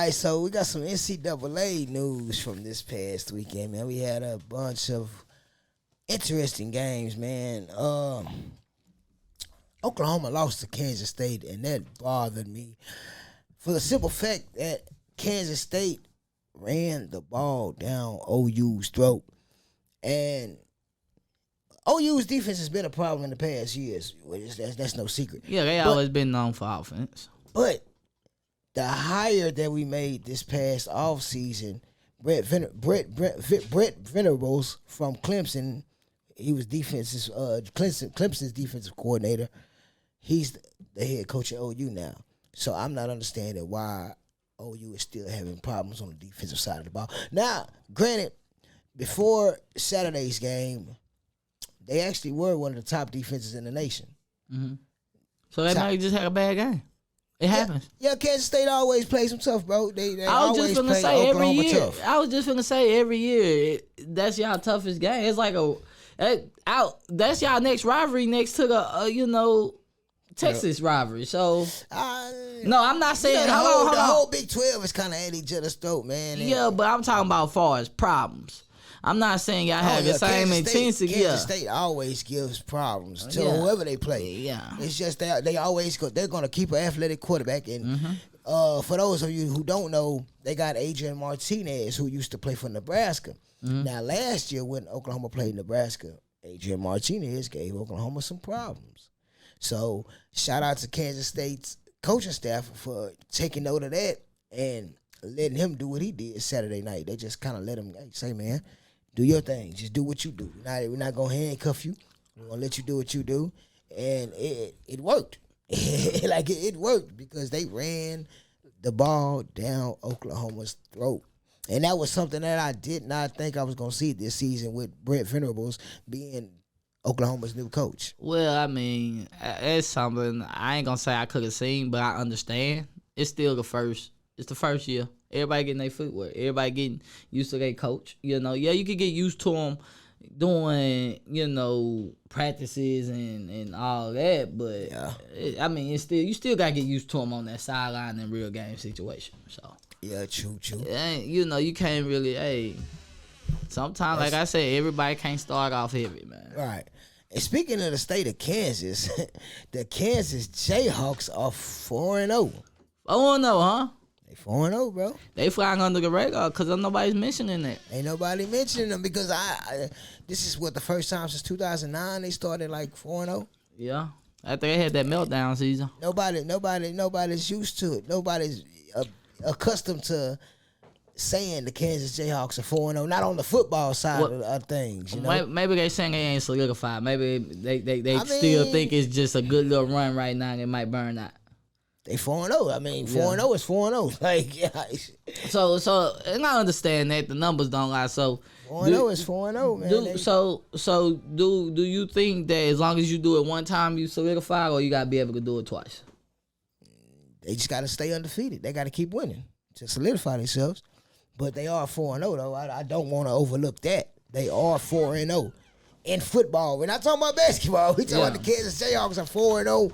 right, so we got some NCAA news from this past weekend, man. We had a bunch of interesting games, man. Oklahoma lost to Kansas State, and that bothered me for the simple fact that Kansas State ran the ball down OU's throat. And OU's defense has been a problem in the past years. That's no secret. Yeah, they always been known for offense. But the hire that we made this past offseason, Brett Venables from Clemson, he was Clemson's defensive coordinator. He's the head coach at OU now. So I'm not understanding why OU is still having problems on the defensive side of the ball. Now, granted, before Saturday's game, they actually were one of the top defenses in the nation. Mm-hmm. So they might just had a bad game. It happens. Yeah, Kansas State always plays them tough, bro. They I was always just gonna play say Oklahoma every year. tough. I was just gonna say every year that's y'all toughest game. It's like that's y'all next rivalry next to the Texas rivalry. So no, I'm not saying the hold on. whole Big 12 is kind of at each other's throat, man. Yeah, but I'm talking about far as problems. I'm not saying y'all have the same intensity. Kansas State always gives problems to whoever they play. Yeah, it's just they always they're gonna keep an athletic quarterback. And for those of you who don't know, they got Adrian Martinez, who used to play for Nebraska. Now last year when Oklahoma played Nebraska, Adrian Martinez gave Oklahoma some problems. So shout out to Kansas State's coaching staff for taking note of that and letting him do what he did Saturday night. They just kind of let him say, man, do your thing. Just do what you do. We're not going to handcuff you. We're going to let you do what you do. And it worked. It worked because they ran the ball down Oklahoma's throat. And that was something that I did not think I was going to see this season with Brett Venables being Oklahoma's new coach. Well, I mean, it's something I ain't going to say I could have seen, but I understand. It's still the first year. Everybody getting their footwork. Everybody getting used to their coach. Yeah, you could get used to them doing, practices and all that. But, it's still you still got to get used to them on that sideline in real game situation. So yeah, true. And, you can't really, sometimes, like I said, everybody can't start off heavy, man. Right. And speaking of the state of Kansas, the Kansas Jayhawks are 4-0. 4-0, huh? They 4-0, bro. They flying under the radar because nobody's mentioning that. Ain't nobody mentioning them because this is the first time since 2009 they started 4-0. Yeah, after they had that meltdown season. Nobody's used to it. Nobody's accustomed to saying the Kansas Jayhawks are 4-0. Not on the football side of things. Maybe they saying they ain't solidified. Maybe they still think it's just a good little run right now and it might burn out. They 4-0. I mean, 4-0 is 4-0. So, and I understand that the numbers don't lie. So 4-0 is 4-0, man. So do you think that as long as you do it one time, you solidify, or you gotta be able to do it twice? They just gotta stay undefeated. They gotta keep winning to solidify themselves. But they are 4-0 though. I don't want to overlook that. They are 4-0 in football. We're not talking about basketball. We're talking about the Kansas Jayhawks are 4-0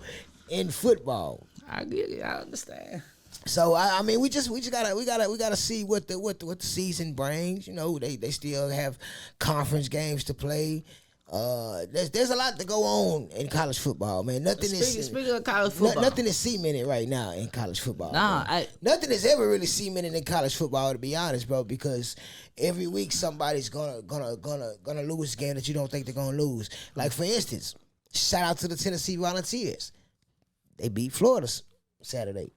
in football. I get it. I understand. So I mean, we gotta see what the season brings. They still have conference games to play. There's a lot to go on in college football, man. Speaking of college football, nothing is cemented right now in college football. Nothing is ever really cemented in college football, to be honest, bro. Because every week somebody's gonna lose a game that you don't think they're gonna lose. Like for instance, shout out to the Tennessee Volunteers. They beat Florida Saturday.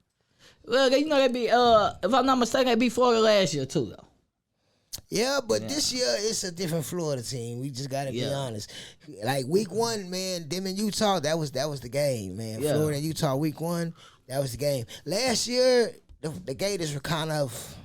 Well, they beat, if I'm not mistaken, they beat Florida last year too, though. Yeah, but this year it's a different Florida team. We just gotta be honest. Like week 1, man, them in Utah, that was the game, man. Yeah. Florida and Utah week 1, that was the game. Last year, the Gators were kind of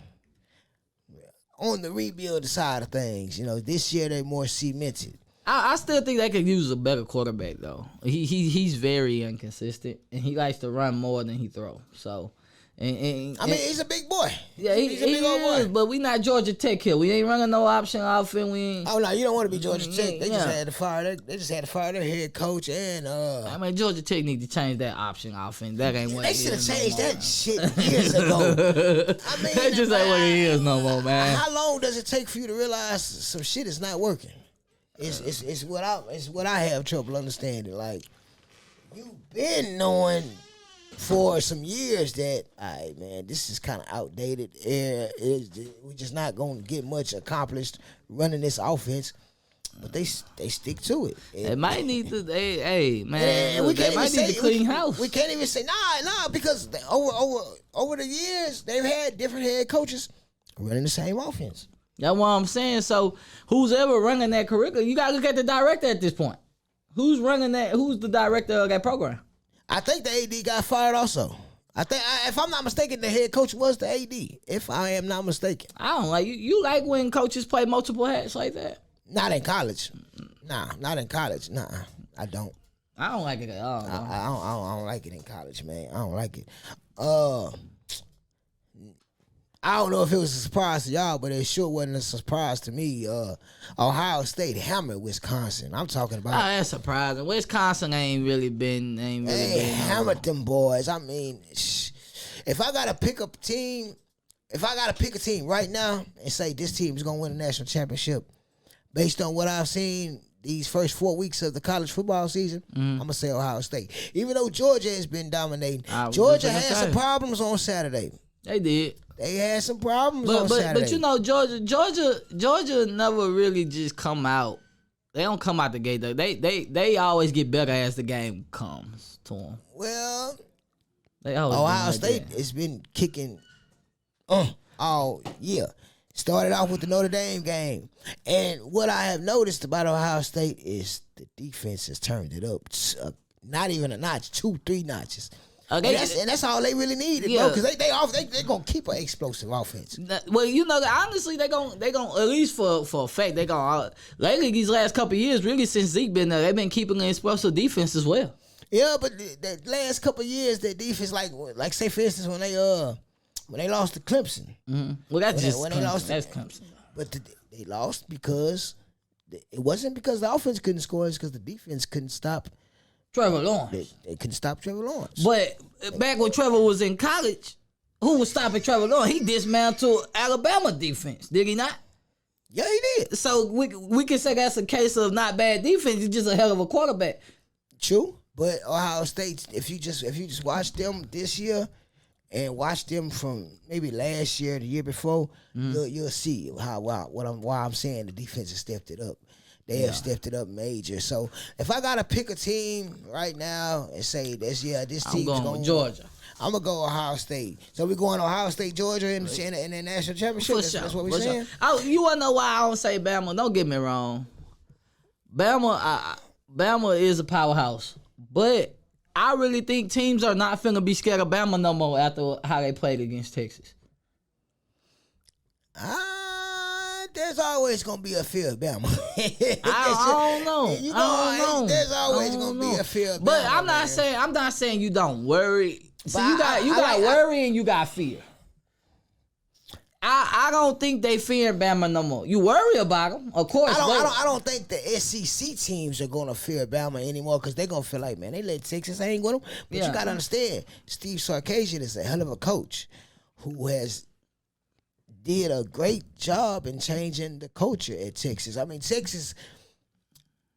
on the rebuild side of things. This year they more cemented. I still think they could use a better quarterback though. He's very inconsistent and he likes to run more than he throws. So And I mean, he's a big boy. Yeah, he's a big old boy. But we not Georgia Tech here. We ain't running no option offense. We ain't. Oh no, you don't want to be Georgia Tech. They just had to fire. They just had to fire their head coach and. I mean, Georgia Tech need to change that option offense. That ain't what they should have changed that shit years ago. I mean, that just ain't what it is no more, man. How long does it take for you to realize some shit is not working? It's what I have trouble understanding. Like, you've been knowing for some years that, all right, man, this is kind of outdated. We're just not going to get much accomplished running this offense. But they stick to it. They might need to. Hey, man, we they might need to clean house. We can't even say nah, because over the years they've had different head coaches running the same offense. That's what I'm saying. So who's ever running that curriculum? You gotta look at the director at this point. Who's running that? Who's the director of that program? I think the AD got fired also. I think, if I'm not mistaken, the head coach was the AD. If I am not mistaken. I don't like you. You like when coaches play multiple hats like that? Not in college. Nah, not in college. Nah, I don't. I don't like it at all. I don't like it in college, man. I don't like it. I don't know if it was a surprise to y'all, but it sure wasn't a surprise to me. Ohio State hammered Wisconsin. I'm talking about. Oh, that's surprising. Wisconsin ain't really been. Hammered them boys. I mean, if I gotta pick a team right now and say this team is gonna win a national championship, based on what I've seen these first 4 weeks of the college football season, I'm gonna say Ohio State. Even though Georgia has been dominating, Georgia had some problems on Saturday. They did. They had some problems on Saturday. But you know, Georgia never really just come out. They don't come out the gate though. They always get better as the game comes to them. Well, Ohio State has been kicking all year. Started off with the Notre Dame game. And what I have noticed about Ohio State is the defense has turned it up. Not even a notch, 2-3 notches. And that's all they really needed, bro. Because they're going to keep an explosive offense. Well, you know, honestly, they're going at least for a fact, they're going to, lately these last couple of years, really since Zeke been there, they've been keeping an explosive defense as well. Yeah, but the last couple of years, that defense, like say for instance, when they lost to Clemson. Mm-hmm. Well, that's Clemson. But they lost because it wasn't because the offense couldn't score. It's because the defense couldn't stop Trevor Lawrence. They couldn't stop Trevor Lawrence. But back when Trevor was in college, who was stopping Trevor Lawrence? He dismantled Alabama defense, did he not? Yeah, he did. So we can say that's a case of not bad defense. He's just a hell of a quarterback. True, but Ohio State, if you just watch them this year and watch them from maybe last year, the year before, you'll see why I'm saying the defense has stepped it up. They have stepped it up major. So if I gotta pick a team right now and say this team's going with Georgia. I'm gonna go Ohio State. So we're going Ohio State, Georgia in the national championship. That's what we're saying. You wanna know why I don't say Bama? Don't get me wrong. Bama is a powerhouse, but I really think teams are not finna be scared of Bama no more after how they played against Texas. There's always gonna be a fear of Bama. I don't know. I don't know. There's always gonna be a fear of Bama. But I'm not saying you don't worry. See, you got worry and you got fear. I don't think they fear Bama no more. You worry about them, of course. I don't think the SEC teams are gonna fear Bama anymore because they're gonna feel like, man, they let Texas hang with them. But you gotta understand, Steve Sarkisian is a hell of a coach who has did a great job in changing the culture at Texas. I mean, Texas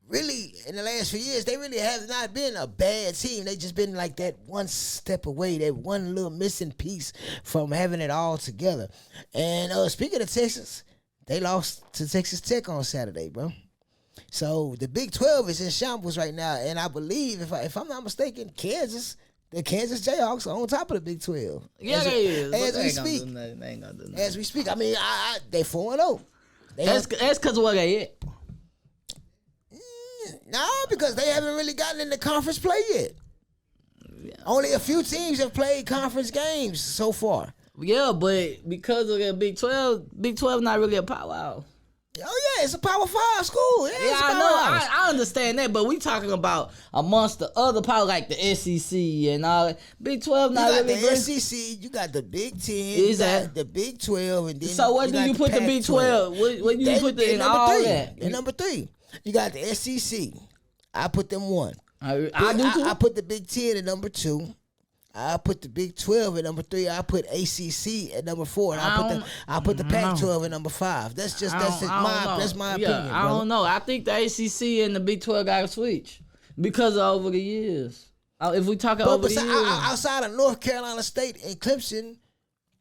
really, in the last few years, they really have not been a bad team. They just been like that one step away, that one little missing piece from having it all together. And speaking of Texas, they lost to Texas Tech on Saturday, bro. So the Big 12 is in shambles right now, and I believe, if I'm not mistaken, the Kansas Jayhawks are on top of the Big 12. Yeah, they is. As we speak. As we speak. I mean, they 4-0. That's because of where they at. No, because they haven't really gotten into conference play yet. Yeah. Only a few teams have played conference games so far. Yeah, but because of the Big 12 not really a powerhouse. Oh, yeah, it's a Power 5 school. Yeah, Yeah, I know. I understand that, but we talking about amongst the other power like the SEC and all that. Big 12 not you got really the great. SEC, you got the Big 10, Is you that got the Big 12, and then so? What do you put the Big 12? What do you put in all that? And number 3, you got the SEC. I put them 1. I do too. I put the Big 10 at number 2. I put the Big 12 at number 3. I put ACC at number 4, and I put the Pac-12 at number 5. That's my opinion. I don't know. I think the ACC and the Big 12 got to switch because of over the years. If we talking over the years, outside of North Carolina State and Clemson,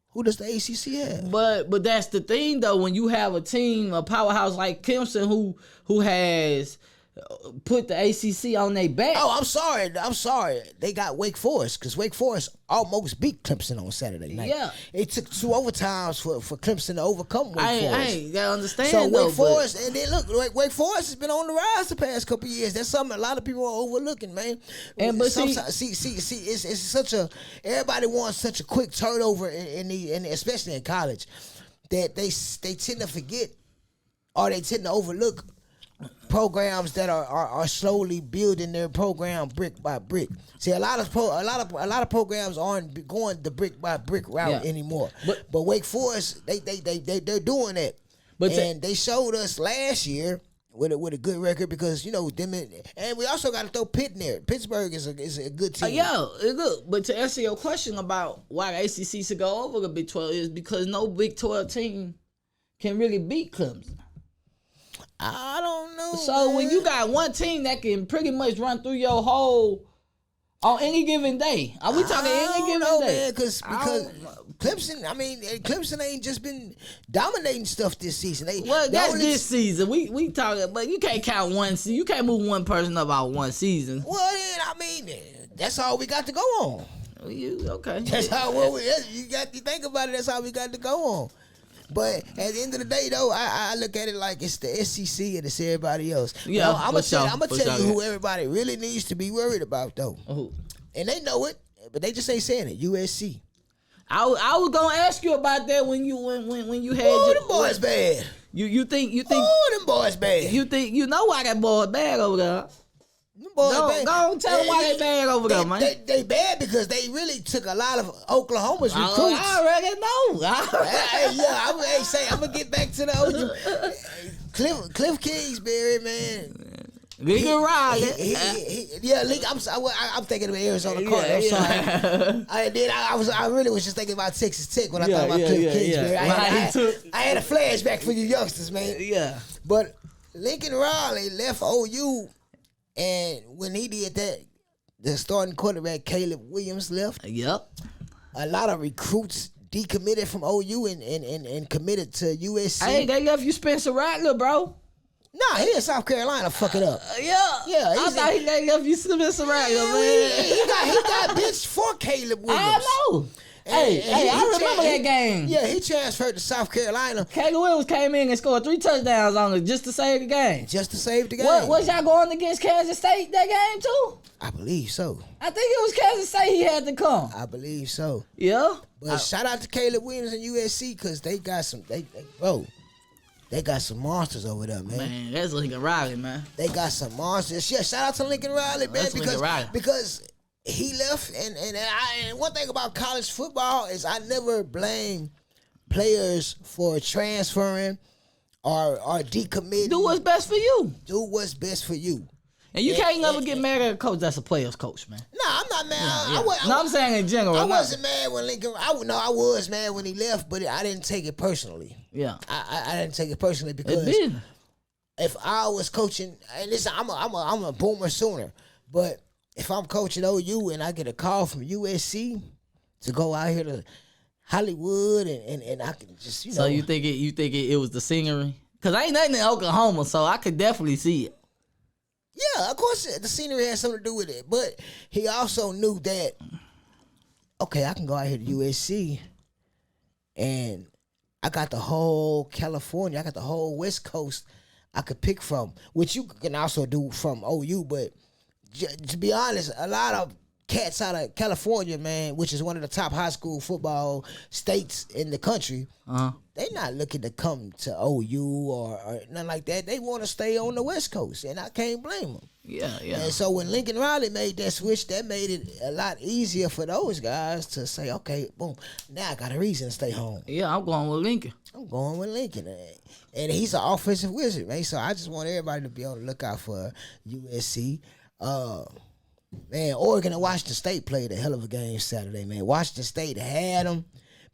who does the ACC have? But that's the thing though. When you have a team, a powerhouse like Clemson, who has put the ACC on their back. Oh, I'm sorry. They got Wake Forest because Wake Forest almost beat Clemson on Saturday night. Yeah. It took 2 overtimes for Clemson to overcome Wake Forest. I ain't gotta understand. So Wake Forest, and then look, Wake Forest has been on the rise the past couple of years. That's something a lot of people are overlooking, man. And but see, it's such a everybody wants such a quick turnover in especially in college that they tend to forget or they tend to overlook programs that are slowly building their program brick by brick. See, a lot of programs aren't going the brick by brick route anymore. But Wake Forest, they're doing that. And they showed us last year with a good record because them and we also got to throw Pitt in there. Pittsburgh is a good team. It's good. But to answer your question about why the ACC should go over the Big 12 is because no Big 12 team can really beat Clemson. I don't know. So when you got one team that can pretty much run through your whole on any given day, are we talking any given day? Man, because Clemson, Clemson ain't just been dominating stuff this season. That's this season. We talking, but you can't count one season. You can't move one person about one season. Well, then, that's all we got to go on. Okay? That's how you got to think about it. That's how we got to go on. But at the end of the day, though, I look at it like it's the SEC and it's everybody else. Yeah, I'm gonna tell you who everybody really needs to be worried about, though. And they know it, but they just ain't saying it. USC. I was gonna ask you about that when you had. Oh, them boys bad. You think? Oh, them boys bad. You think why that boy bad over there? Go on, tell them why they bad over there, man. They bad because they really took a lot of Oklahoma's recruits. I already know. I'm gonna get back to the OU. Cliff Kingsbury, man. Lincoln Riley. I'm thinking of Arizona Cardinals. I really was just thinking about Texas Tech when I thought about Cliff Kingsbury. I had a flashback for you youngsters, man. Yeah. But Lincoln Riley left OU. And when he did that, the starting quarterback Caleb Williams left. Yep. A lot of recruits decommitted from OU and committed to USC. Hey, they left you Spencer Rattler, bro. Nah, he in South Carolina fucking up. Yeah. I thought they left you Spencer Rattler, man. He got bitched for Caleb Williams. I know. Hey, I remember that game. Yeah, he transferred to South Carolina. Caleb Williams came in and scored 3 touchdowns on it just to save the game. Was y'all going against Kansas State that game too? I believe so. I think it was Kansas State he had to come. I believe so. Yeah. But shout out to Caleb Williams and USC because they got some. They got some monsters over there, man. Man, that's Lincoln Riley, man. They got some monsters. Yeah, shout out to Lincoln Riley, man, because he left, and one thing about college football is I never blame players for transferring or decommitting. Do what's best for you. Do what's best for you. And you can't never get mad at a coach that's a player's coach, man. No, I'm not mad. Yeah. I'm saying in general. I wasn't mad when Lincoln. I was mad when he left, but I didn't take it personally. Yeah, I didn't take it personally because if I was coaching, and listen, I'm a boomer sooner, but if I'm coaching OU and I get a call from USC to go out here to Hollywood and I can just So you think it was the scenery? Because I ain't nothing in Oklahoma, so I could definitely see it. Yeah, of course the scenery has something to do with it, but he also knew that okay, I can go out here to USC and I got the whole California, I got the whole West Coast I could pick from, which you can also do from OU, but to be honest, a lot of cats out of California, man, which is one of the top high school football states in the country. They not looking to come to OU or nothing like that. They want to stay on the West Coast, and I can't blame them. Yeah. And so when Lincoln Riley made that switch, that made it a lot easier for those guys to say, okay, boom, now I got a reason to stay home. Yeah, I'm going with Lincoln. I'm going with Lincoln. And he's an offensive wizard, man. So I just want everybody to be on the lookout for USC. Man, Oregon and Washington State played a hell of a game Saturday, man. Washington State had them.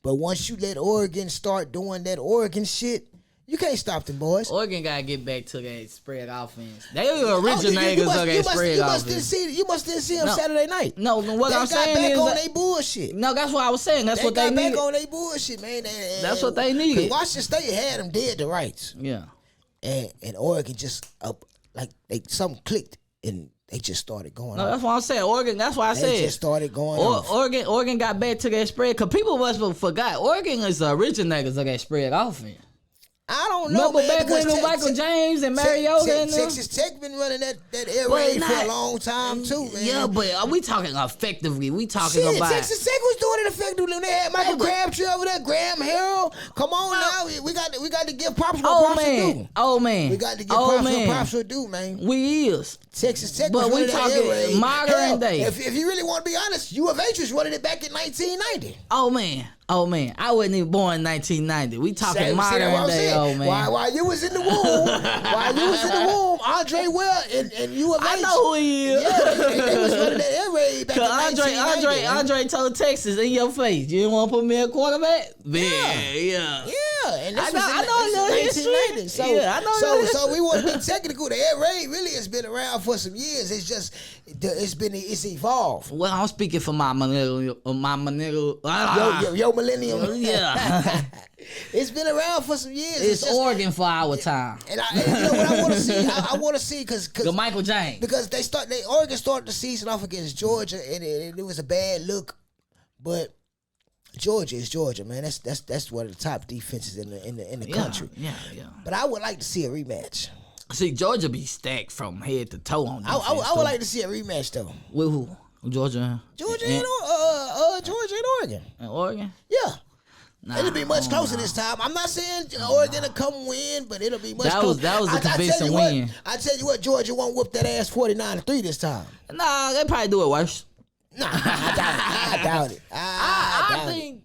But once you let Oregon start doing that Oregon shit, you can't stop them boys. Oregon got to get back to that spread offense. They were originators of that spread offense. You must didn't see them Saturday night. No, what I'm saying is... They got back on their bullshit. No, that's what I was saying. That's what they needed. They got back on their bullshit, man. That's what they needed. Washington State had them dead to rights. Yeah. And Oregon just, something clicked and... They just started going. No, that's what I'm saying. Oregon. That's why I said. They just started going. Oregon got back to that spread because people must have forgot. Oregon is the originators of that spread offense. I don't know. Remember back when Michael James and Mariota and Texas Tech been running that air raid for a long time too, man. Yeah, but are we talking effectively? We talking about Texas Tech was doing it effectively. They had Michael Crabtree over there, Graham Harrell. Come on now, we got to give props where props are due. Oh man, we got to give props where props are due, man. We is Texas Tech, but we talking modern day. If you really want to be honest, U of H was running it back in 1990. Oh man, I wasn't even born in 1990. We talking modern day, old man. While you was in the womb, Andre Well and U of H. I know who he is. Yeah, they was running that air raid back in 1990. Andre told Texas in your face, you didn't want to put me at quarterback? Yeah. And this I know 1990. So so we want to be technical. The air raid really has been around for some years. It's just it's evolved. Well, I'm speaking for my millennial. Yo, millennium. Yeah. It's been around for some years. It's just, Oregon for our time. And you know what I want to see? I want to see because Michael James. Because Oregon started the season off against Georgia, and it was a bad look, but Georgia is Georgia, man. That's one of the top defenses in the country. Yeah. But I would like to see a rematch. See, Georgia be stacked from head to toe on defense. I would like to see a rematch though. With who? Georgia and Oregon. And Oregon? Yeah. It'll be much closer this time. I'm not saying Oregon will come win, but it'll be much closer. That was a convincing win. I tell you what, Georgia won't whoop that ass 49-3 this time. Nah, they probably do it worse. Nah, I doubt it. I think